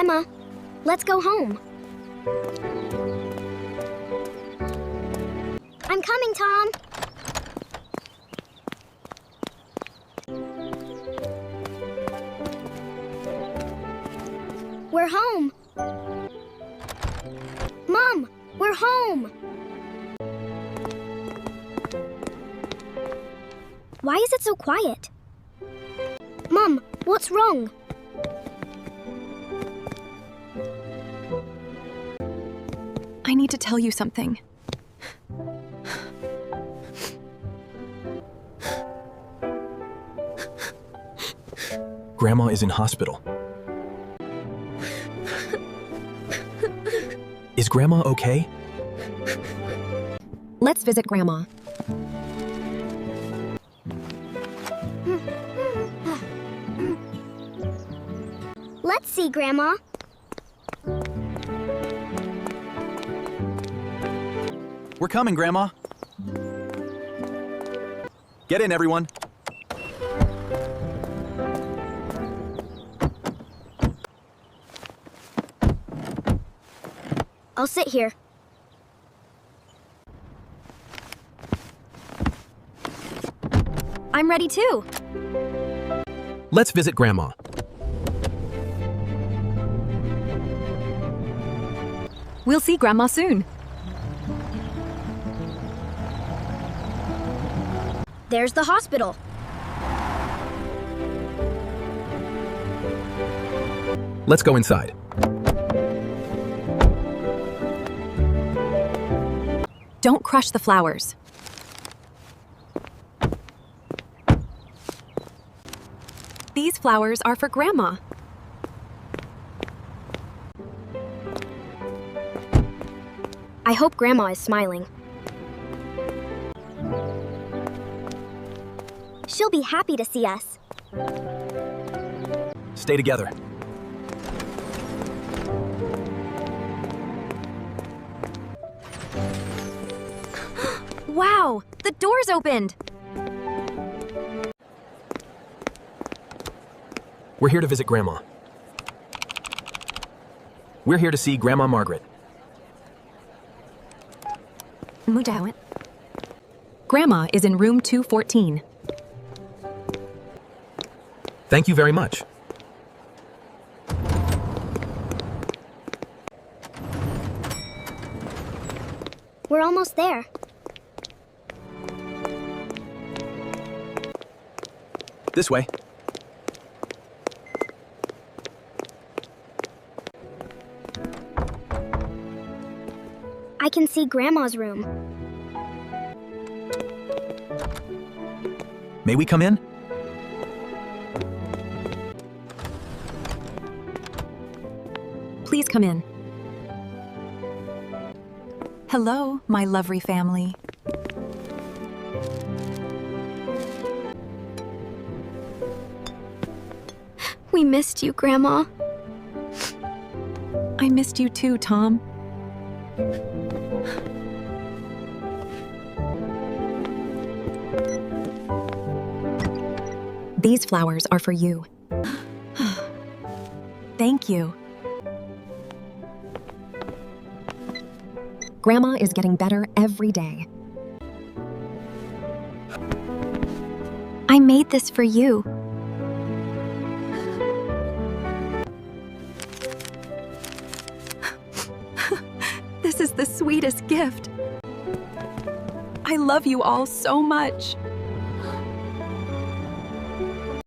Emma, let's go home. I'm coming, Tom. We're home. Mom, we're home. Why is it so quiet? Mom, what's wrong? I need to tell you something. Grandma is in hospital. Is Grandma okay? Let's visit Grandma. Let's see, Grandma. We're coming, Grandma. Get in, everyone. I'll sit here. I'm ready too. Let's visit Grandma. We'll see Grandma soon. There's the hospital. Let's go inside. Don't crush the flowers. These flowers are for Grandma. I hope Grandma is smiling. She'll be happy to see us. Stay together. Wow, the door's opened. We're here to visit Grandma. We're here to see Grandma Margaret. Grandma is in room 214. Thank you very much. We're almost there. This way. I can see Grandma's room. May we come in? Please come in. Hello, my lovely family. We missed you, Grandma. I missed you too, Tom. These flowers are for you. Thank you. Grandma is getting better every day. I made this for you. This is the sweetest gift. I love you all so much.